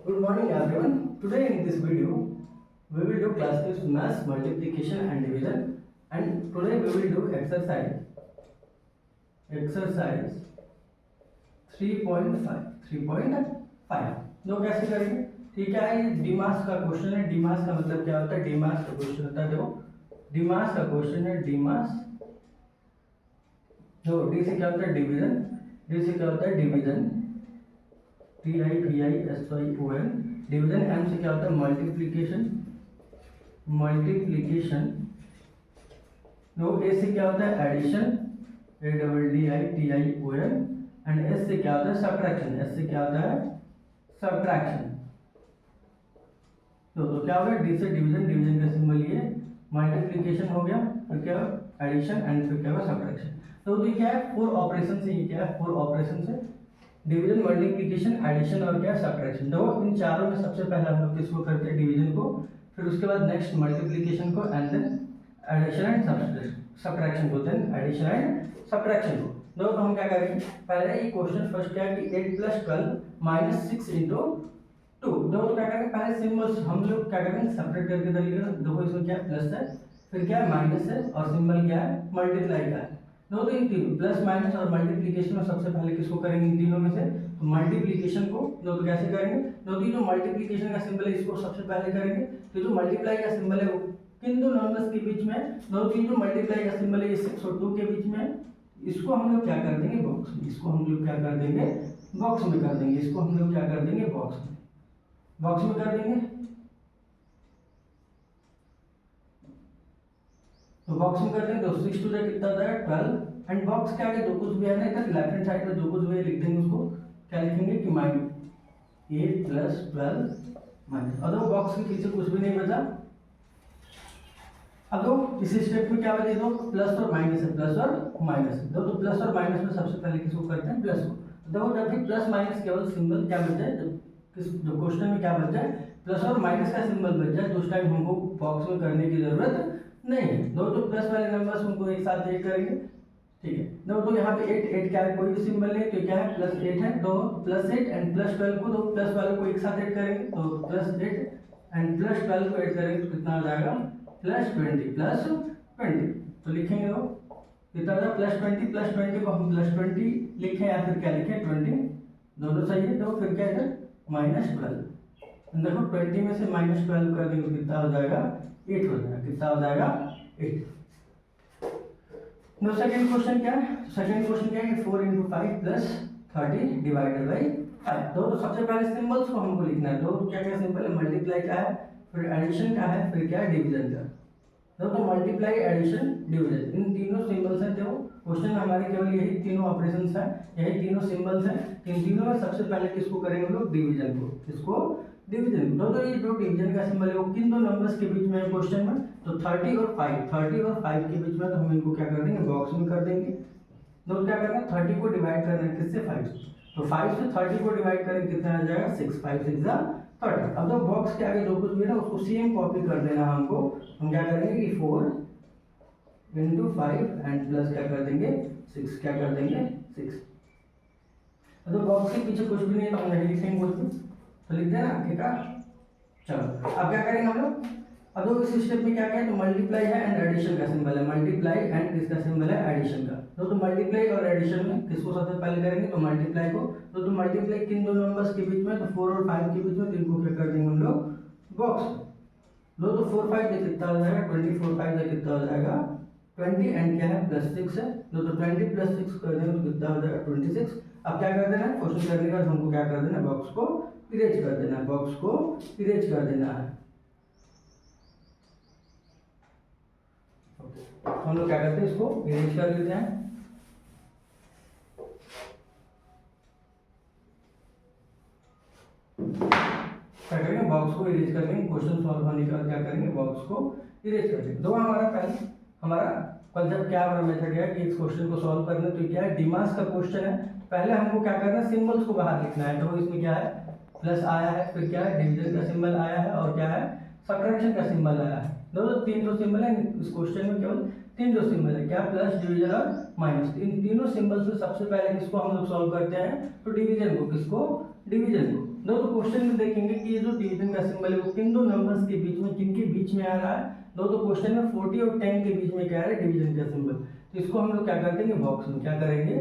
Good morning everyone. Today in this video we will do class 6 maths multiplication and division, and today we will do exercise 3.5. No कैसे करेंगे? ठीक है, ये डीमास का question है। डीमास का मतलब क्या होता है? डीमास का क्वेश्चन होता है, देखो डीमास का क्वेश्चन है। डीमास जो डी से क्या होता है? डिवीजन। डी से क्या होता है? Division, TIVISYON। डिवीजन। एम से क्या होता है? मल्टीप्लीकेशन। मल्टीप्लीकेशन। नो ए से क्या होता है? Addition, ADDITION। एंड एस से क्या होता है? सब्ट्रैक्शन। एस से क्या होता है? सब्ट्रैक्शन। तो क्या हो गया? डी से डिवीजन, डिवीजन का सिंबल ये, मल्टीप्लीकेशन हो गया, फिर क्या? एडिशन, एंड फिर क्या होगा? सब्ट्रैक्शन। तो ये क्या है? 4 ऑपरेशन से, ये क्या है? 4 ऑपरेशन से, डिवीजन, मल्टीप्लिकेशन, एडिशन और क्या? सब्ट्रैक्शन। तो इन चारों में सबसे पहले हम लोग किसको करते हैं? डिवीजन को, फिर उसके बाद नेक्स्ट मल्टीप्लिकेशन को, and then addition and subtraction को, देन एडिशन एंड सब्ट्रैक्शन को। तो हम क्या करेंगे? पहले ये क्वेश्चन फर्स्ट क्या है कि 8 + 12 - 6 × 2। तो क्या करेंगे? पहले सिंबल्स हम लोग क्या करेंगे? सेपरेट करके दलिएगा। देखो इसमें क्या है? प्लस है, फिर क्या है? माइनस है, और सिंबल क्या है? मल्टीप्लाई का है। तो इन तीनों प्लस माइनस और मल्टीप्लिकेशन में सबसे पहले किसको करेंगे? इन तीनों में से तो मल्टीप्लिकेशन को। तो कैसे करेंगे? तो जो मल्टीप्लिकेशन का सिंबल है इसको सबसे पहले करेंगे। तो जो मल्टीप्लाई का सिंबल है वो किन दो नंबर्स के बीच में? जो मल्टीप्लाई का सिंबल है ये 6 और 2 के बीच में, इसको हम लोग क्या कर देंगे? बॉक्स में। इसको हम लोग क्या कर देंगे? बॉक्स में कर देंगे। इसको हम लोग क्या कर देंगे? बॉक्स में। बॉक्स में कर देंगे। तो बॉक्स में कर देंगे। तो 6 2 कितना होता है? 12। एंड बॉक्स क्या है? जो कुछ भी है ना इधर लेफ्ट हैंड साइड में जो कुछ भी लिख देंगे उसको क्या लिखेंगे कि -8 + 12 माइनस। अब बॉक्स के पीछे कुछ भी नहीं बचा। अब तो इस स्टेप में क्या बचे? दो प्लस और माइनस है, प्लस और माइनस है। तो प्लस और माइनस में सबसे पहले किसको करते हैं? प्लस को। देखो जब भी प्लस माइनस केवल सिंबल क्या बच जाए, जो क्वेश्चन में क्या बच जाए? प्लस और माइनस का सिंबल बच जाए, तो उस टाइम हमको बॉक्स में करने की जरूरत नहीं है। दो प्लस वाले नंबर्स उनको एक साथ ऐड करेंगे, ठीक है। तो यहाँ पे 8 क्या है? कोई भी सिंबल नहीं, तो क्या है? +8 है। तो +8 एंड +12 को, तो प्लस वाले को एक साथ ऐड करेंगे, तो +8 एंड +12 को ऐड करेंगे तो कितना हो जाएगा? +20। तो लिखेंगे वो कितना होगा? +20 को हम +20 लिखें या फिर क्या लिखें? 20, दोनों सही है। तो फिर क्या है? -12। देखो 20 में से -12 कर देंगे तो कितना हो जाएगा? 8 हो जाएगा। कितना हो जाएगा? 8। नो सेकंड क्वेश्चन क्या है? सेकंड क्वेश्चन क्या है? 4 × 5 + 30 / 5। तो सबसे पहले सिंबल्स को हमको लिखना है। तो क्या क्या सिंबल है? मल्टीप्लाई का है, फिर एडिशन का है, फिर क्या है? डिवीजन का। तो मल्टीप्लाई, एडिशन, डिवीजन, इन तीनों सिंबल्स हैं। देखो क्वेश्चन में हमारे केवल यही तीनों ऑपरेशंस हैं, यही तीनों सिंबल्स हैं। इन तीनों में सबसे पहले किसको करेंगे लोग? डिवीजन को। किसको? डिवीजन। तो ये जो डिवीजन का सिंबल है वो किन दो नंबर्स के बीच में है क्वेश्चन में? तो 30 और 5। 30 और 5 के बीच में, तो हम इनको क्या कर देंगे? बॉक्स में कर देंगे। तो क्या करना है? 30 को डिवाइड करना है किससे? 5 से। तो 5 से 30 को डिवाइड करेंगे कितना आ जाएगा? 6। 5 6 30। अब तो बॉक्स के आगे जो कुछ भी है ना उसको सेम कॉपी कर देना हमको। हम क्या करेंगे कि 4 × 5 एंड प्लस क्या कर देंगे? 6। क्या कर देंगे? 6। तो बॉक्स के पीछे कुछ भी नहीं है तो हम नहीं लिखेंगे कुछ भी, तो लिख देना ठीक है। चलो अब क्या करेंगे हम लोग? अब तो इस स्टेप में क्या है? तो मल्टीप्लाई है एंड एडिशन का सिंबल है। मल्टीप्लाई एंड किसका सिंबल है? एडिशन का। तो मल्टीप्लाई और एडिशन में किसको सबसे पहले करेंगे? तो मल्टीप्लाई को। तो मल्टीप्लाई किन दो नंबर्स के बीच में? तो 4 और 5 के बीच में, तो इनको क्या कर देंगे हम लोग? बॉक्स में। तो 4 5 से कितना हो जाएगा? 24 5 से कितना हो जाएगा? 20 एंड क्या है? +6 है। तो 20 + 6 कर देंगे तो कितना हो जाएगा? 26। अब क्या कर देना है? क्वेश्चन करने का हमको क्या कर देना है? बॉक्स को इरेज कर देना है। बॉक्स को इरेज कर देना है। हम लोग क्या करते हैं? इसको इरेज कर लेते हैं। क्या करेंगे? बॉक्स को इरेज कर लेंगे। क्वेश्चन सॉल्व होने के बाद क्या करेंगे? बॉक्स को इरेज कर देंगे। तो हमारा पहले हमारा कंसेप्ट क्या, हमारा मेथड है कि इस क्वेश्चन को सॉल्व करने। तो क्या है? डीमास का क्वेश्चन है। पहले हमको क्या करना है? सिंबल्स को बाहर लिखना है। तो इसमें क्या है? प्लस आया है, फिर क्या है? डिवीजन का सिंबल आया है, और क्या है? सब्ट्रैक्शन का सिंबल आया है। दोनों 3 सिंबल है इस क्वेश्चन में। केवल तीन जो सिंबल है क्या, प्लस, डिवीजन और माइनस, इन तीनों सिंबल्स में सबसे पहले किसको हम लोग सॉल्व करते हैं, तो डिवीजन को, किसको, डिवीजन को। दो तो क्वेश्चन में देखेंगे कि ये जो डिवीजन का सिंबल है वो किन दो नंबर्स के बीच में, किनके बीच में आ रहा है। दो तो क्वेश्चन में 40 और 10 के बीच में क्या है डिवीजन का सिंबल, तो इसको हम लोग क्या कर देंगे, बॉक्स में, क्या करेंगे,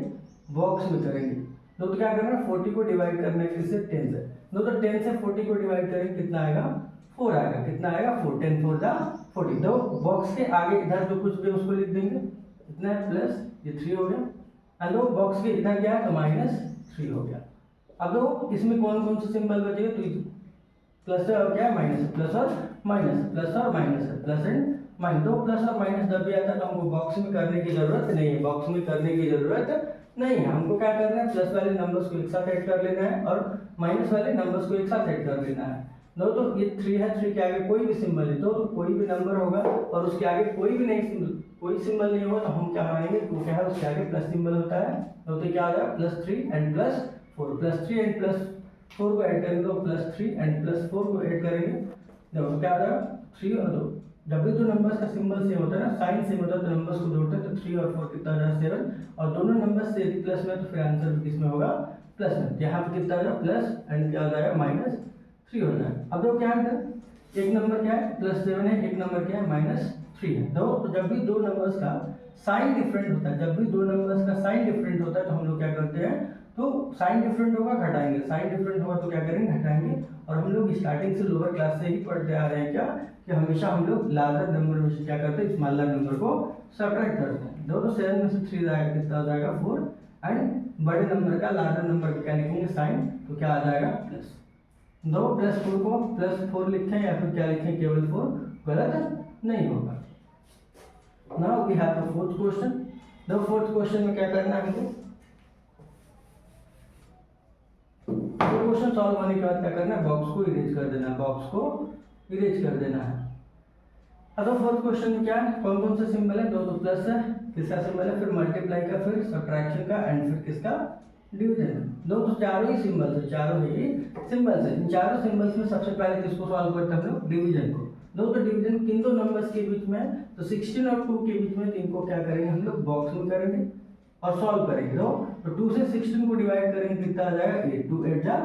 बॉक्स में करेंगे। दो तो क्या करना है, 40 को डिवाइड करना है किससे, 10 से। दो तो 10 से 40 को डिवाइड करेंगे, कितना आएगा, 4 आएगा, कितना आएगा, 4, 10 4 जा 40। दो बॉक्स के आगे इधर जो कुछ भी उसको लिख देंगे, इतना है प्लस, ये 3 हो गया, और दो बॉक्स के इधर क्या है तो -3 हो गया। अब दो इसमें कौन कौन से सिंबल बचेगा, तो प्लस है और क्या है, माइनस है, प्लस और माइनस, प्लस और माइनस है, प्लस एंड माइनस। दो प्लस और माइनस जब भी आता है तो हमको बॉक्स में करने की जरूरत नहीं है, बॉक्स में करने की जरूरत नहीं है। हमको क्या करना है, प्लस वाले नंबर्स को एक साथ ऐड कर लेना है और माइनस वाले नंबर्स को एक साथ ऐड कर लेना है। दो तो ये 3 है, 3 के आगे कोई भी सिंबल है, तो कोई भी नंबर होगा और उसके आगे कोई भी नहीं सिंबल, कोई सिंबल नहीं होगा तो हम क्या मानेंगे, तो क्या है उसके आगे प्लस सिंबल होता है। तो क्या आ जाएगा, +3 एंड +4, +3 एंड +4 को ऐड करेंगे तो +3 एंड +4 को ऐड करेंगे, देखो क्या आ जाएगा, 3 और 2। जब भी दो नंबर्स का सिंबल सेम होता है ना, साइन सेम होता है, तो नंबर्स को जोड़ते हैं तो 3 और 4 कितना आ जाएगा, 7, और दोनों नंबर्स से यदि प्लस में तो फिर आंसर भी किसमें होगा, प्लस में। यहाँ पे कितना आ जाएगा, प्लस एंड क्या आ जाएगा, -3 हो जाएगा। अब देखो क्या है, एक नंबर क्या है, +7 है, एक नंबर क्या है, -3 है। तो जब भी दो नंबर्स का साइन डिफरेंट होता है, जब भी दो नंबर्स का साइन डिफरेंट होता है तो हम लोग क्या करते हैं, तो साइन डिफरेंट होगा घटाएंगे, साइन डिफरेंट होगा तो क्या करेंगे, घटाएंगे। और हम लोग स्टार्टिंग से लोअर क्लास से ही पढ़ते आ रहे हैं क्या, कि हमेशा हम लोग लार्जर नंबर में से क्या करते हैं, स्मॉलर नंबर को सब्ट्रैक्ट करते हैं। दो तो 7 में से 3 जाएगा, कितना आ जाएगा, 4, एंड बड़े नंबर का लार्जर नंबर का क्या लिखेंगे, साइन, तो क्या आ जाएगा, प्लस। दो +4 को +4 लिखें या फिर क्या लिखें, केवल 4, गलत नहीं होगा। Now we have the fourth question. The fourth question में क्या करना है हमको, क्वेश्चन सॉल्व होने के बाद क्या करना है, बॉक्स को इरेज कर देना है, बॉक्स को इरेज कर देना है। अब फोर्थ क्वेश्चन में क्या है, कौन कौन से सिंबल है, दो तो प्लस है, किसका सिंबल है, फिर मल्टीप्लाई का, फिर सब्ट्रैक्शन का, एंड फिर किसका, डिवीजन। दो तो चारों ही सिंबल्स है, चारों ही सिंबल्स है। इन चारों सिंबल्स में सबसे पहले किसको सॉल्व करते हैं हम लोग, डिवीजन को। दो तो डिवीजन किन दो नंबर्स के बीच में, तो 16 और 2 के बीच में, तो इनको क्या करेंगे हम लोग, बॉक्स में करेंगे और सॉल्व करेंगे। तो 2 से 16 को डिवाइड करेंगे, कितना आ जाएगा, 8, 2 8 जा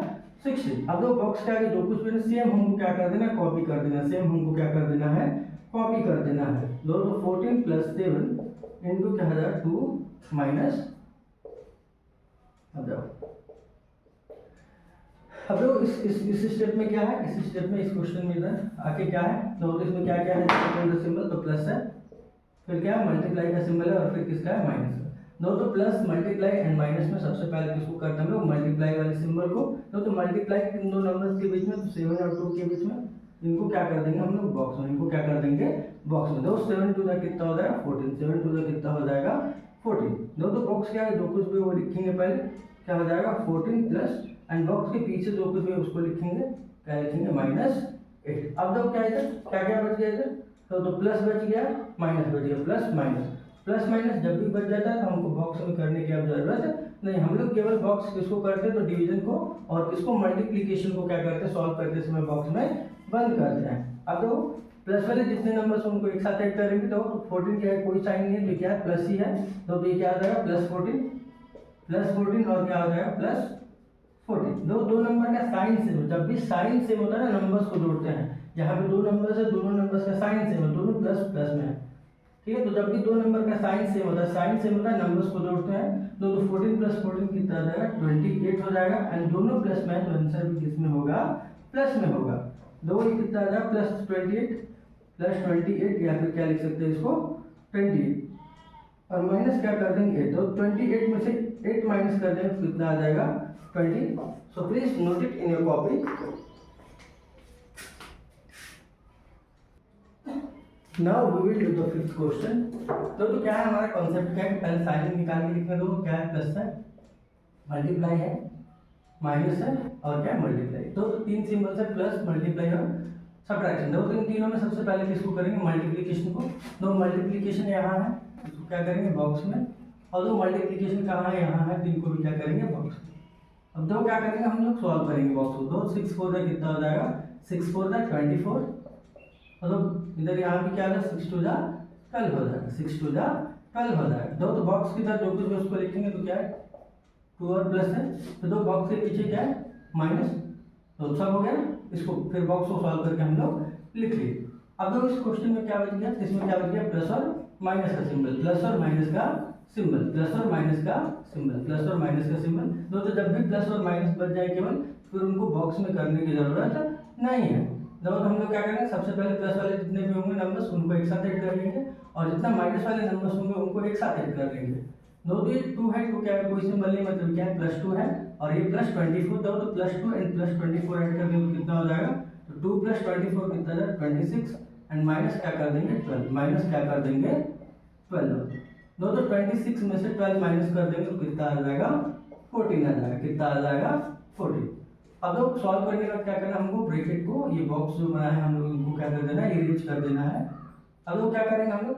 16। अब दो बॉक्स के आगे जो कुछ भी सेम हमको क्या कर देना, कॉपी कर देना, सेम हमको क्या कर देना है, कॉपी कर देना है। दो तो 14 + 7 इनको क्या हो जाएगा, 2 माइनस, अब देखो इस स्टेप में क्या है, इस स्टेप में, इस क्वेश्चन में इधर आके क्या है, तो इसमें क्या क्या है, सेकंड सिंबल तो प्लस है, फिर क्या है, मल्टीप्लाई का सिंबल है, और फिर किसका है, माइनस है। दो तो प्लस, मल्टीप्लाई एंड माइनस में सबसे पहले किसको करते हैं हम लोग, मल्टीप्लाई वाले सिंबल को। दो तो मल्टीप्लाई इन दो नंबर्स के बीच में, तो 7 और 2 के बीच में, इनको क्या कर देंगे हम लोग, बॉक्स में, इनको क्या कर देंगे, बॉक्स में। दो 7 2 कितना हो जाएगा, 14, 7 2 कितना हो जाएगा, 14। दो तो बॉक्स क्या है, जो कुछ भी वो लिखेंगे पहले, क्या हो जाएगा, 14 प्लस, एंड बॉक्स के पीछे जो कुछ भी उसको लिखेंगे, क्या लिखेंगे, -8। अब देखो क्या इधर क्या क्या बच गया, इधर तो प्लस बच गया, माइनस बच गया, प्लस माइनस, प्लस माइनस जब भी बच जाता है तो हमको बॉक्स में करने की अब जरूरत नहीं। हम लोग केवल बॉक्स किसको करते हैं, तो डिवीजन को, और किसको, मल्टीप्लिकेशन को क्या करते हैं, सॉल्व करते समय बॉक्स में बंद करते हैं। अब तो प्लस वाले जितने नंबर्स उनको एक साथ ऐड करेंगे, तो 14 क्या है, कोई साइन नहीं है, तो क्या है, प्लस ही है, तो ये क्या आ जाएगा, +14 और क्या हो जाएगा, +14। दो नंबर का साइन सेम, जब भी साइन सेम होता है ना, नंबर्स को जोड़ते हैं। यहाँ पे दो नंबर्स है, दोनों नंबर्स का साइन सेम है, दोनों प्लस प्लस में है, ठीक है। तो जब भी दो नंबर का साइन सेम होता है, साइन सेम होता है, नंबर्स को जोड़ते हैं, तो 14 + 14 कितना आ जाएगा, 28 हो जाएगा, एंड दोनों प्लस में है, तो आंसर भी किस में होगा, प्लस में होगा। दो ये कितना आ जाएगा, +28 या फिर क्या लिख सकते हैं इसको, 28, और माइनस क्या कर देंगे, 8। तो 28 में से 8 माइनस कर देंगे तो कितना आ जाएगा, 20। So please note it in your copy. Now we will do the fifth question. तो क्या है हमारा कॉन्सेप्ट, क्या है, पहले साइन निकाल के लिखने दो, क्या है, प्लस है, मल्टीप्लाई है, माइनस है, और क्या है, मल्टीप्लाई। तो तीन सिंबल्स है, प्लस, मल्टीप्लाई और सब्ट्रैक्शन। दो इन तीनों में सबसे पहले किसको करेंगे, मल्टीप्लिकेशन को। दो मल्टीप्लिकेशन यहाँ है, इसको क्या करेंगे, बॉक्स में, और दो मल्टीप्लिकेशन कहाँ है, यहाँ है, तो इनको भी क्या करेंगे, बॉक्स में। अब दो क्या करेंगे हम लोग, सॉल्व करेंगे बॉक्स को। दो 6 4 का कितना हो जाएगा, 6 4 का 24, मतलब इधर यहाँ भी क्या है, 6 2 जा 12 हो जाएगा, 6 टू द 12 हो जाएगा। दो तो बॉक्स की तरह जो कुछ भी उसको लिखेंगे तो क्या है 2 और प्लस है, तो दो बॉक्स के पीछे क्या है माइनस, तो सब हो गया ना। इसको फिर बॉक्स को सॉल्व करके हम लोग लिख लिए। अब देखो इस क्वेश्चन में क्या बच गया, इसमें क्या बच गया प्लस और माइनस का सिंबल, प्लस और माइनस का सिंबल, प्लस और माइनस का सिंबल, प्लस और माइनस का सिंबल। दोस्तों जब भी प्लस और माइनस बच जाए केवल, फिर उनको बॉक्स में करने की जरूरत नहीं है। तो हम लोग क्या करेंगे, सबसे पहले प्लस वाले जितने भी होंगे नंबर्स उनको एक साथ ऐड कर लेंगे, और जितना माइनस वाले नंबर्स होंगे उनको एक साथ ऐड कर लेंगे। दो तो ये 2 है, 2 क्या है कोई सिंबल नहीं, मतलब क्या है +2 है, और ये +24 दो, तो +2 एंड +24 ऐड कर देंगे तो कितना हो जाएगा, तो 2 + 24 कितना है 26, एंड माइनस क्या कर देंगे 12, माइनस क्या कर देंगे 12। दो तो 26 में से 12 माइनस कर देंगे तो कितना आ जाएगा 14 आ जाएगा, कितना आ जाएगा 14। अब लोग सॉल्व करने का क्या करना, हमको ब्रैकेट को ये बॉक्स जो बनाया है हम लोग इनको क्या कर देना है, इरेज कर देना है। अब लोग क्या करेंगे हम लोग,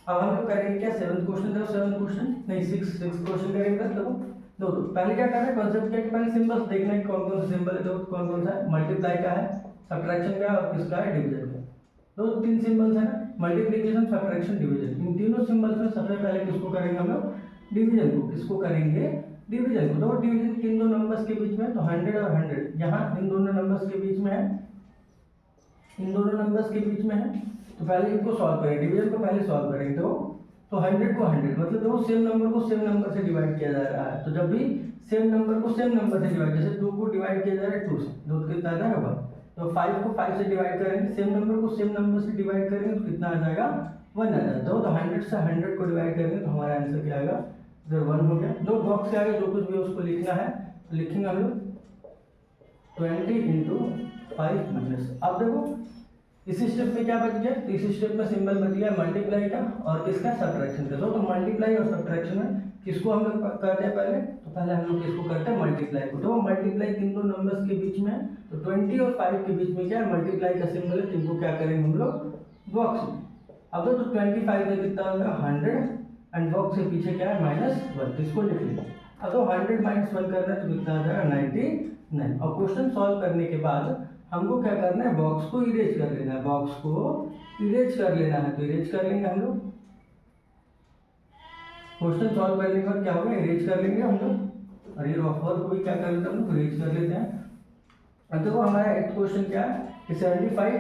अब हम लोग करेंगे क्या 7th क्वेश्चन, देखो 7th क्वेश्चन नहीं 6th क्वेश्चन करेंगे। देखो दो तो पहले क्या करना है, कॉन्सेप्ट क्या है, पहले सिंबल्स देखना है कौन कौन से सिंबल है, तो कौन कौन सा है, मल्टीप्लाई का है, सब्ट्रैक्शन का है, और किसका है डिवीजन का। तो 3 सिंबल्स है ना, मल्टीप्लिकेशन सब्ट्रैक्शन डिवीजन। इन तीनों सिंबल्स में सबसे पहले किसको करेंगे हम लोग, डिवीजन को। किसको करेंगे, डिवीजन को। तो डिवीजन किन दो नंबर्स के बीच में, तो 100 और 100 यहाँ इन दोनों नंबर्स के बीच में है, इन दोनों नंबर्स के बीच में है। तो पहले इनको सॉल्व करेंगे, डिवीजन को पहले सॉल्व करेंगे। तो 100 को 100 मतलब देखो सेम नंबर को सेम नंबर से डिवाइड किया जा रहा है, तो जब भी सेम नंबर को सेम नंबर से डिवाइड, जैसे 2 को डिवाइड किया जा रहा है 2 से, 2 कितना आ जाएगा 1। तो 5 को 5 से डिवाइड करेंगे, सेम नंबर को सेम नंबर से डिवाइड करेंगे तो कितना आ जाएगा 1 आ जाएगा। तो 100 से 100 को डिवाइड करेंगे तो हमारा आंसर क्या आएगा, इधर 1 हो गया। दो बॉक्स के आगे जो कुछ भी उसको लिखना है तो लिखेंगे हम लोग 20 × 5 माइनस। अब देखो इस स्टेप में क्या बच गया, तो इस स्टेप में सिंबल बच गया मल्टीप्लाई का और किसका सब्ट्रैक्शन का। तो मल्टीप्लाई और सब्ट्रैक्शन में किसको हम लोग करते हैं पहले, तो पहले हम लोग किसको करते हैं मल्टीप्लाई को। तो मल्टीप्लाई किन दो नंबर्स के बीच में है, तो 20 और 5 के बीच में क्या है मल्टीप्लाई का सिंबल है, तो इनको क्या करेंगे हम लोग बॉक्स में। अब तो 25 में कितना होगा 100, एंड बॉक्स के पीछे क्या है -1, इसको लिख लेंगे। अब तो 100 - 1 करना है तो कितना आ जाएगा 99। और क्वेश्चन सॉल्व करने के बाद हमको क्या करना है, बॉक्स को इरेज कर लेना है, बॉक्स को इरेज कर लेना है। तो इरेज कर लेंगे हम लोग, क्वेश्चन सॉल्व करने के बाद क्या होगा इरेज कर लेंगे हम लोग, और ये ऑफर को भी क्या कर लेते हैं हम लोग इरेज कर लेते हैं। अब देखो हमारा 8th क्वेश्चन क्या है कि 75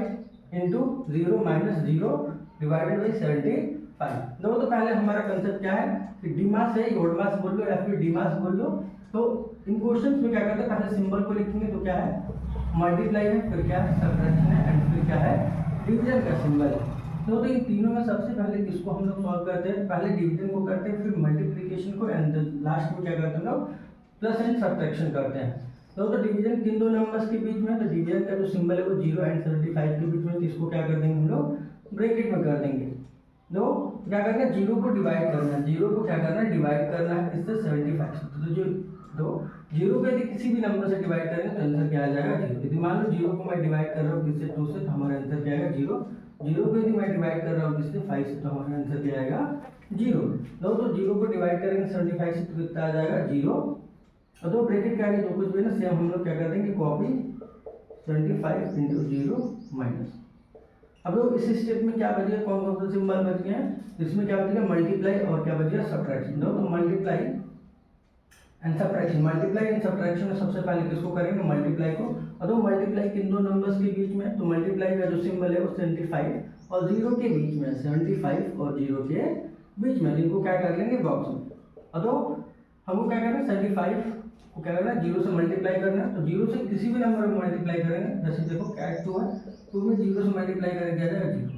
× 0 - 0 डिवाइडेड बाई 75। देखो तो पहले हमारा कंसेप्ट क्या है कि डीमास है, ओड मास बोल लो या फिर डीमास बोल लो। तो इन क्वेश्चंस में क्या करते हैं, पहले सिंबल को लिखेंगे तो क्या है मल्टीप्लाई है, फिर क्या है सब्ट्रैक्शन है, एंड फिर क्या है डिवीजन का सिंबल है। तो इन तीनों में सबसे पहले किसको हम लोग सॉल्व करते हैं, पहले डिवीजन को करते हैं, फिर मल्टीप्लिकेशन को, एंड लास्ट में क्या करते हैं लोग प्लस एंड सब्ट्रैक्शन करते हैं। तो डिवीजन किन दो नंबर्स के बीच में, तो डिवीजन का जो सिंबल है वो 0 एंड 75 के बीच में, तो इसको क्या कर देंगे हम लोग ब्रैकेट में कर देंगे। तो क्या करना है 0 को डिवाइड करना है, 0 को क्या करना है डिवाइड करना है इससे 75 से। तो जो 0 को यदि किसी भी नंबर से डिवाइड करेंगे तो आंसर क्या आ जाएगा 0। यदि मान लो 0 को मैं डिवाइड कर रहा हूँ किससे 2 से, तो हमारा आंसर क्या आएगा 0। 0 को यदि मैं डिवाइड कर रहा हूँ किससे 5 से, तो हमारा आंसर क्या आएगा 0। तो 0 को डिवाइड करेंगे 75 से तो कितना आ जाएगा 0। और दो ब्रैकेट के आगे जो कुछ भी ना सेम हम लोग क्या कर देंगे कॉपी 75 × 0 माइनस। अब लोग इस स्टेप में क्या बच गया, कौन कौन से सिंबल बच गए हैं, इसमें क्या बच गया मल्टीप्लाई और क्या बच गया सब्ट्रैक्शन। दो तो multiply and subtraction, multiply and subtraction में सबसे पहले किसको करेंगे मल्टीप्लाई को। और दो मल्टीप्लाई किन दो नंबर्स के बीच में, तो मल्टीप्लाई का जो सिंबल है वो 75 और 0 के बीच में, 75 और 0 के बीच में, जिनको क्या कर लेंगे बॉक्स में। और दो हमको क्या करना है 75 को क्या करना है 0 से मल्टीप्लाई करना है। तो 0 से किसी भी नंबर में मल्टीप्लाई करेंगे, जैसे देखो क्या 2 है, 2 में 0 से मल्टीप्लाई करेंगे क्या जाएगा 0।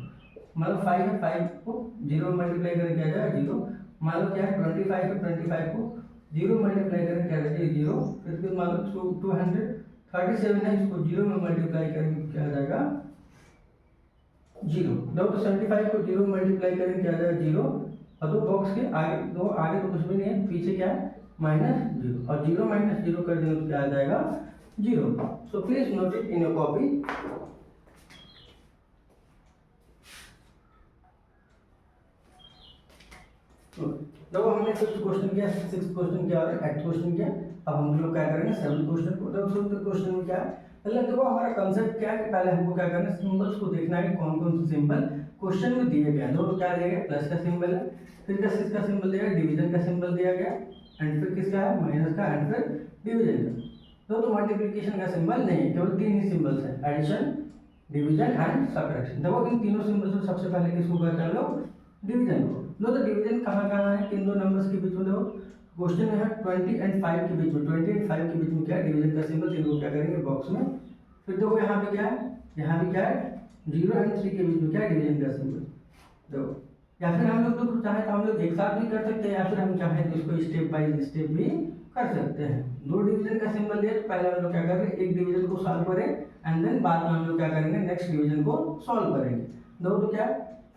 मान लो 5 है, 5 को 0 में मल्टीप्लाई करेंगे क्या जाएगा 0। मान लो क्या है 25 है, 25 को 0 मल्टीप्लाई करेंगे क्या जाएगा 0। फिर मान लो 237 है, इसको 0 में मल्टीप्लाई करेंगे क्या जाएगा 0। तो 75 को 0 में मल्टीप्लाई करेंगे क्या जाएगा 0। और दो बॉक्स के आगे तो कुछ भी नहीं है, पीछे क्या है -0, और 0 - 0 कर देंगे तो क्या आ जाएगा 0। सो please note it in your copy. देखो हमने 6th क्वेश्चन किया, 6th क्वेश्चन किया और 8th क्वेश्चन किया। अब हम लोग क्या करेंगे 7th क्वेश्चन को। तो 7th क्वेश्चन में क्या है, पहले देखो हमारा कंसेप्ट क्या है कि पहले हमको क्या करना है सिंबल्स को देखना है कौन कौन से सिंबल क्वेश्चन में दिए गए दो, तो क्या दिया गया प्लस का सिंबल है, फिर किसका सिंबल दिया गया, डिवीजन का सिंबल दिया गया, एंड फिर किसका है माइनस का, एंड फिर डिवीजन का। तो मल्टीप्लिकेशन का सिंबल नहीं है, केवल तीन ही सिंबल्स है, एडिशन, डिवीजन एंड सब्ट्रैक्शन। देखो इन तीनों सिंबल्स में सबसे पहले किसको करते हैं हम लोग, डिवीजन को। तो डिवीजन कहाँ कहाँ है, किन दो नंबर्स के बीच में, देखो क्वेश्चन में है 20 एंड 5 के बीच में, 20 एंड 5 के बीच में क्या है डिवीजन का सिंबल, इनको क्या करेंगे बॉक्स में। फिर देखो यहाँ पे क्या है, यहाँ भी क्या है 0 एंड 3 के बीच में क्या है डिवीजन का सिंबल। देखो या फिर हम लोग तो चाहे तो हम लोग एक साथ भी कर सकते हैं, या फिर हम चाहें तो इसको स्टेप बाय स्टेप भी कर सकते हैं। दो डिवीजन का सिंबल दिया तो पहले हम लोग क्या करेंगे, एक डिवीजन को सॉल्व करें एंड देन बाद में हम लोग क्या करेंगे, नेक्स्ट डिवीजन को सॉल्व करेंगे। दो तो क्या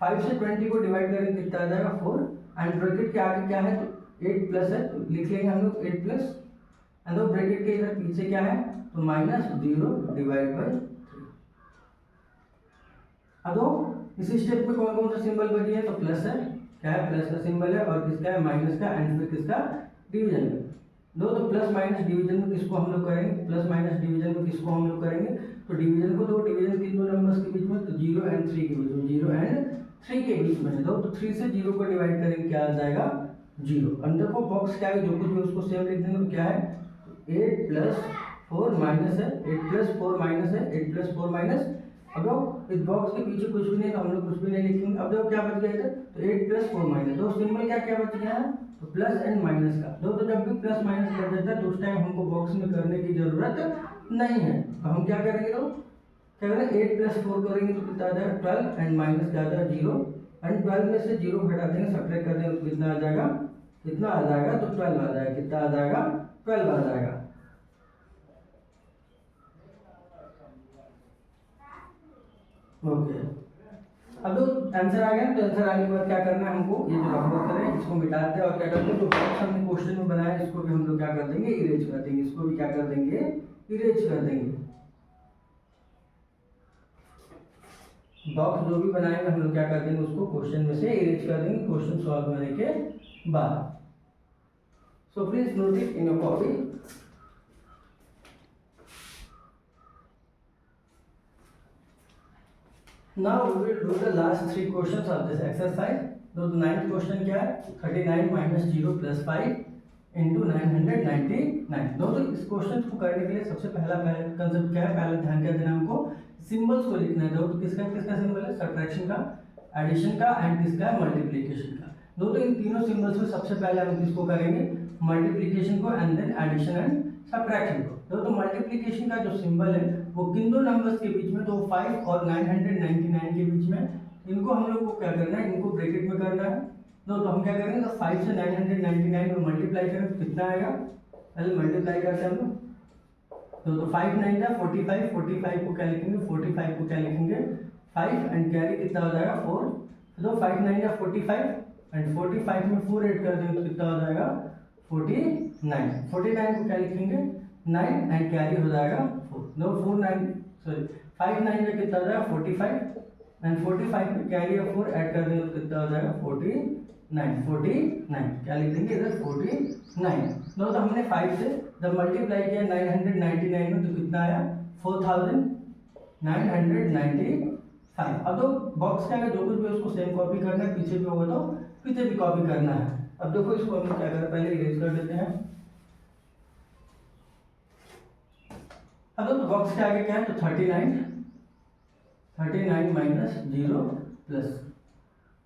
5 से 20 को डिवाइड करेंगे कितना आ जाएगा 4, एंड ब्रैकेट के आगे क्या है तो 8 प्लस है, तो लिख लेंगे हम लोग 8 प्लस, एंड दो ब्रैकेट के इधर पीछे क्या है तो -0 डिवाइड बाय 3। अब दो इसी स्टेप में कौन कौन सा सिंबल बची है, तो प्लस है, क्या है प्लस का सिंबल है, और किसका है माइनस का, एंड फिर किसका डिवीजन का। दो तो प्लस माइनस डिवीजन में किसको हम लोग करेंगे, प्लस माइनस डिवीजन में किसको हम लोग करेंगे, तो डिवीजन को, दो डिवीजन किन दो नंबर्स के बीच में, तो 0 एंड 3 के बीच में, 0 एंड 3 के बीच में है। दो तो 3 से 0 को डिवाइड करेंगे क्या आ जाएगा 0। अंदर को बॉक्स क्या है जो कुछ भी उसको सेम लिख देंगे, तो क्या है 8 प्लस 4 माइनस है, 8 प्लस 4 माइनस है, 8 प्लस 4 माइनस। अब इस बॉक्स के पीछे कुछ भी नहीं तो हम लोग कुछ भी नहीं लिखेंगे। अब देखो क्या बच गया इधर, तो 8 प्लस 4 माइनस, दो सिंबल क्या क्या बच गया है, तो प्लस एंड माइनस का। दो तो जब भी प्लस माइनस कर देता है तो उस टाइम हमको बॉक्स में करने की जरूरत नहीं है, तो हम क्या करेंगे, तो क्या करेंगे 8 प्लस 4 करेंगे तो कितना आ जाएगा 12, एंड माइनस क्या आ जाएगा 0, एंड 12 में से 0 घटा देंगे, सब्ट्रैक्ट कर देंगे तो कितना आ जाएगा, कितना आ जाएगा, तो 12 आ जाएगा, कितना आ जाएगा 12 आ जाएगा। ओके अब तो आंसर आ गया, तो आंसर आने के बाद क्या करना है हमको, ये जो नंबर करें इसको मिटाते हैं और क्या करते हैं, जो बॉक्स हमने क्वेश्चन में बनाया इसको भी हम लोग क्या कर देंगे, इरेज कर देंगे, इसको भी क्या कर देंगे, इरेज कर देंगे। बॉक्स जो भी बनाएंगे हम लोग क्या कर देंगे, उसको क्वेश्चन में से इरेज कर देंगे क्वेश्चन सॉल्व करने के बाद। सो please note it in your copy. Now we will do the last 3 questions of this exercise. तो 9th क्वेश्चन क्या है, 39 माइनस 0 प्लस 5 इंटू 999। दोस्तों इस क्वेश्चन को करने के लिए सबसे पहला कंसेप्ट क्या है, पहले ध्यान क्या देना हमको, सिंबल्स को लिखना है। दोस्तों किसका किसका सिंबल है, सब्ट्रैक्शन का, एडिशन का, एंड किसका है मल्टीप्लिकेशन का। दोस्तों इन तीनों सिंबल्स में सबसे पहले हम किसको करेंगे, मल्टीप्लिकेशन को, and then addition and subtraction को। दोस्तों मल्टीप्लिकेशन का जो सिंबल है वो किन दो नंबर्स के बीच में, तो 5 और 999 के बीच में, इनको हम लोग को क्या करना है, इनको ब्रैकेट में करना है। तो हम क्या करेंगे, तो 5 से 999 में मल्टीप्लाई करें तो कितना आएगा, पहले मल्टीप्लाई करते हैं हम लोग। तो 5 9 जा 45, 45 को क्या लिखेंगे, 45 को क्या लिखेंगे 5, एंड कैरी कितना हो जाएगा 4। तो 5 9 जा 45, एंड 45 में 4 ऐड कर देंगे तो कितना हो जाएगा 49। 49 को क्या लिखेंगे 9, एंड कैरी हो जाएगा 4। नो 4 9 सॉरी 5 9 में कितना हो जाएगा 45, एंड 45 में कैरी और 4 ऐड कर देंगे तो कितना हो जाएगा 49। क्या लिख देंगे इधर 49। नो तो हमने 5 से जब मल्टीप्लाई किया 999 में तो कितना आया 4995। अब तो बॉक्स का जो कुछ भी उसको सेम कॉपी करना है, पीछे भी होगा तो पीछे भी कॉपी करना है। अब देखो इसको हम क्या करें, पहले इरेज कर देते हैं। अब तो बॉक्स के आगे क्या है, तो 39 माइनस 0 प्लस।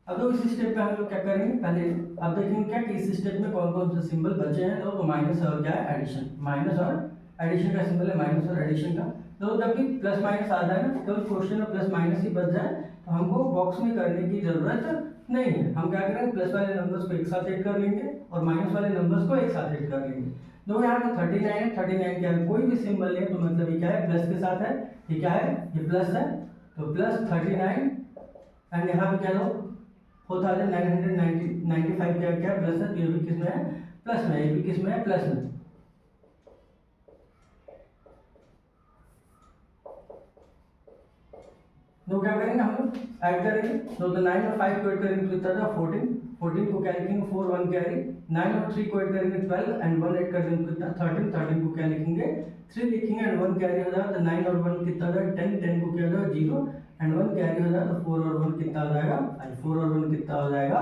अब तो इस स्टेप पे हम लोग क्या करेंगे, पहले अब देखेंगे क्या कि इस स्टेप में कौन कौन से सिंबल बचे हैं। तो माइनस और क्या है एडिशन, माइनस और एडिशन का सिंबल है, माइनस और एडिशन का। तो जब भी प्लस माइनस आ जाए ना, तो क्वेश्चन में प्लस माइनस ही बच जाए तो हमको बॉक्स में करने की जरूरत नहीं है। हम क्या करेंगे, प्लस वाले नंबर्स को एक साथ ऐड कर लेंगे और माइनस वाले नंबर्स को एक साथ ऐड कर लेंगे। तो यहाँ पे 39 है, 39 क्या है, कोई भी सिंबल है तो मतलब ये क्या है प्लस के साथ है, ये क्या है ये प्लस है, तो प्लस 39, एंड यहाँ पे क्या हो 4995 क्या क्या प्लस है, तो ये भी किस में है प्लस में, ये भी किस में है प्लस में। तो क्या करेंगे हम लोग ऐड करेंगे, तो 9 और 5 को ऐड करेंगे तो कितना था 14 को क्या लिखेंगे 4 1 कैरी, 9 और 3 को ऐड करेंगे 12, एंड 1 ऐड कर देंगे कितना 13 को क्या लिखेंगे 3 लिखेंगे, एंड 1 कैरी हो जाएगा, तो 9 और 1 कितना था 10 को क्या हो जाएगा 0, एंड 1 कैरी हो जाए तो 4 और 1 कितना हो जाएगा 5, 4 और 1 कितना हो जाएगा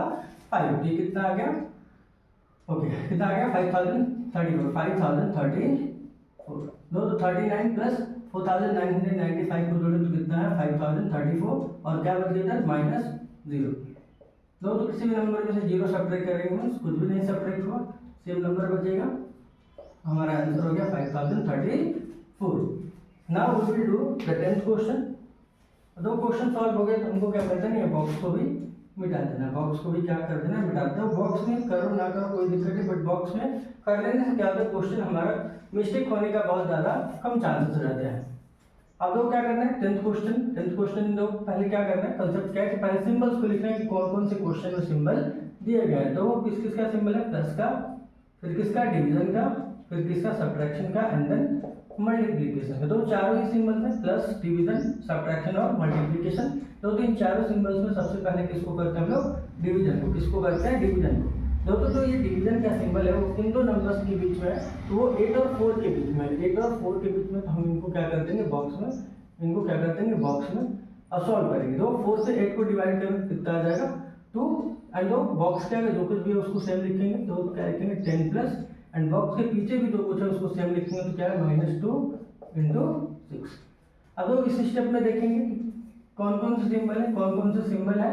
5, ये कितना आ गया ओके कितना आ गया 5034 5034 दो तो 39 प्लस 4995 को जोड़े तो कितना है 5034 और क्या बच गया माइनस 0 दो तो किसी भी नंबर में से 0 सब्ट्रैक्ट करेंगे कुछ भी नहीं सब्ट्रैक्ट हुआ सेम नंबर बचेगा हमारा आंसर हो गया 5034 now we will do the 10th question दो क्वेश्चन सॉल्व हो गए तो हमको क्या करना है बॉक्स को भी मिटा देना बॉक्स को भी क्या कर देना मिटा देना बॉक्स में करो ना करो कोई दिक्कत नहीं बट बॉक्स में कर लेने से क्या होता है क्वेश्चन हमारा मिस्टेक होने का बहुत ज़्यादा कम चांसेस रहते हैं अब दो क्या करना है 10th क्वेश्चन दो पहले क्या करना है कंसेप्ट क्या है कि पहले सिंबल्स को लिखना है कि कौन कौन से क्वेश्चन में सिंबल दिए गए हैं तो वो किस किस का सिंबल है प्लस का फिर किसका डिवीजन का फिर किसका सब्ट्रैक्शन का एंड देन मल्टीप्लिकेशन का तो चारों ही सिंबल्स हैं प्लस डिवीजन सब्ट्रैक्शन और मल्टीप्लिकेशन तो इन चारों सिंबल्स में सबसे पहले किसको करते हैं हम लोग डिवीजन को किसको करते हैं डिवीजन को दोस्तों तो ये डिवीजन का सिंबल है वो इन दो नंबर्स के बीच में तो वो 8 और 4 के बीच में 8 और 4 के बीच में तो हम इनको क्या कर देंगे बॉक्स में इनको क्या कर देंगे बॉक्स में अब सॉल्व करेंगे तो 4 से 8 को डिवाइड करेंगे कितना आ जाएगा 2 एंड दो बॉक्स क्या है जो कुछ भी है उसको सेम लिखेंगे तो क्या लिखेंगे 10 प्लस एंड बॉक्स के पीछे भी जो कुछ है उसको सेम लिखेंगे तो क्या है -2 × 6 अब तो इस स्टेप में देखेंगे कौन कौन से सिंबल है कौन कौन से सिंबल है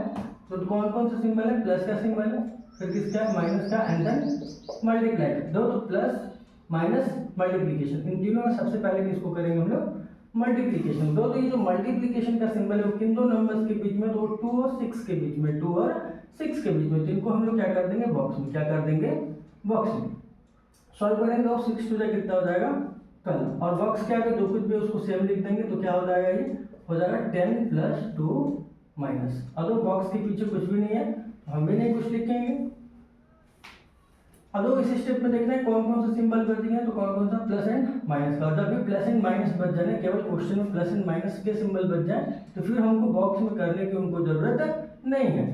तो कौन कौन से सिंबल है प्लस का सिंबल है फिर किसका है माइनस का एंड देन मल्टीप्लाई दो तो प्लस माइनस मल्टीप्लिकेशन इन तीनों में सबसे पहले किसको करेंगे हम लोग मल्टीप्लिकेशन दो तो ये जो मल्टीप्लिकेशन का सिंबल है वो किन दो नंबर्स के बीच में तो 2 और 6 के बीच में 2 और 6 के बीच में तो इनको हम लोग क्या कर देंगे बॉक्स में क्या कर देंगे बॉक्स में सॉल्व करेंगे तो 6 टू कितना हो जाएगा 12 और बॉक्स क्या है जो कुछ भी उसको सेम लिख देंगे तो क्या हो जाएगा ये हो जाएगा 10 + 2 माइनस अब तो बॉक्स के पीछे कुछ भी नहीं है हम भी नहीं कुछ लिखेंगे अब इस स्टेप में देखना है कौन कौन से सिंबल बच गए तो कौन कौन सा प्लस एंड माइनस का जब भी प्लस एंड माइनस बच जाए केवल क्वेश्चन में प्लस एंड माइनस के सिंबल बच जाए तो फिर हमको बॉक्स में करने की उनको जरूरत नहीं है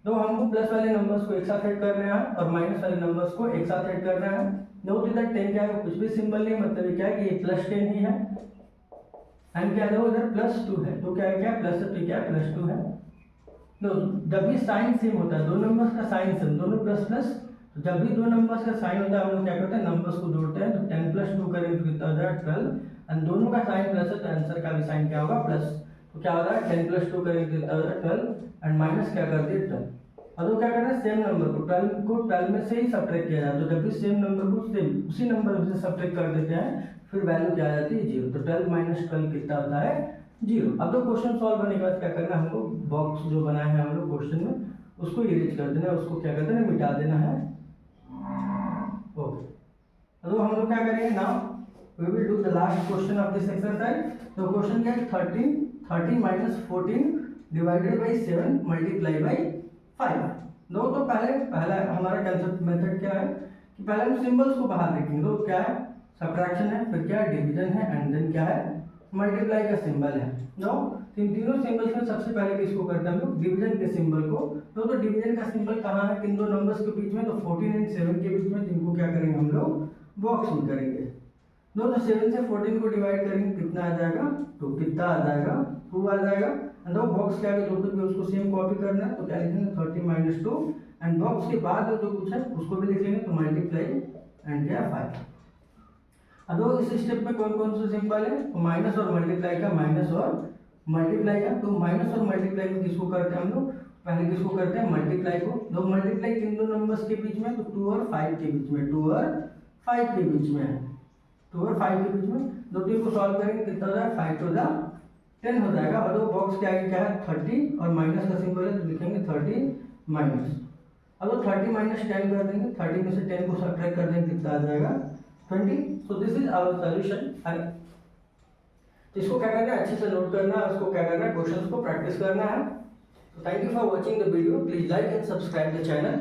तो हमको प्लस वाले नंबर्स को एक साथ ऐड करना है और माइनस वाले नंबर्स को एक साथ ऐड करना है दो तो इधर 10 क्या है कुछ भी सिंबल नहीं मतलब क्या है कि ये +10 ही है एंड क्या है उधर +2 है तो क्या है क्या प्लस तो क्या +2 है तो जब भी साइन सेम होता है दो नंबर्स का साइन सेम दोनों प्लस प्लस तो जब भी दो नंबर्स का साइन होता है हम लोग क्या करते हैं नंबर्स को जोड़ते हैं तो 10 + 2 करेंगे तो कितना हो जाएगा 12 एंड दोनों का साइन प्लस है तो आंसर का भी साइन क्या होगा प्लस तो क्या होगा 10 + 2 करेंगे तो कितना हो जाएगा 12 एंड माइनस क्या कर दिए 12 अब तो क्या करना है सेम नंबर को 12 में से ही सब्ट्रैक्ट किया जाए तो जब भी सेम नंबर को सेम उसी नंबर से सब्ट्रैक्ट कर देते हैं फिर वैल्यू क्या आ जाती है 0 तो 12 - 12 कितना होता है 0 अब तो क्वेश्चन सॉल्व होने के बाद क्या करना है हमको बॉक्स जो बनाया है हम लोग क्वेश्चन में उसको इरेज कर देना है उसको क्या करते हैं मिटा देना है ओके तो हम लोग क्या करेंगे now we will do the last question of this exercise तो क्वेश्चन क्या है 30 - 14 डिवाइडेड बाय 7 मल्टीप्लाई बाय 5 दो तो पहला हमारा कंसेप्ट मेथड क्या है कि पहले हम सिंबल्स को बाहर लिखेंगे तो क्या है सब्ट्रैक्शन है फिर क्या है डिवीजन है एंड देन क्या है मल्टीप्लाई का सिंबल है नो इन तीनों सिंबल्स में सबसे पहले किसको करते हैं हम लोग डिवीजन के सिंबल को तो डिवीजन का सिंबल कहाँ है किन दो नंबर्स के बीच में तो 14 एंड 7 के बीच में जिनको क्या करेंगे हम लोग बॉक्स में करेंगे दो तो 7 से 14 को डिवाइड करेंगे कितना आ जाएगा तो कितना आ जाएगा 2 आ जाएगा एंड दो बॉक्स क्या है जो कुछ भी उसको सेम कॉपी करना है तो क्या लिखेंगे 30 - 2 एंड बॉक्स के बाद जो कुछ है उसको भी लिख लेंगे तो मल्टीप्लाई एंड क्या 5 अब इस स्टेप में कौन कौन से सिंबल है तो माइनस और मल्टीप्लाई का माइनस और मल्टीप्लाई का तो माइनस और मल्टीप्लाई में किसको करते हैं हम लोग पहले किसको करते हैं मल्टीप्लाई को दो मल्टीप्लाई किन दो नंबर्स के बीच में तो 2 और 5 के बीच में 2 और 5 के बीच में है 2 और 5 के बीच में दो तीन को सॉल्व करेंगे कितना हो जाएगा 5 to the 10 हो जाएगा और दो बॉक्स के आगे क्या है 30 और माइनस का सिंबल है तो लिखेंगे 30 माइनस अब 30 - 10 कर देंगे 30 में से 10 को सब्ट्रैक्ट कर देंगे कितना आ जाएगा 20 so this is our solution इसको क्या करना है अच्छे से नोट करना है उसको क्या करना है क्वेश्चंस को प्रैक्टिस करना है तो thank you for watching the video please like and subscribe the channel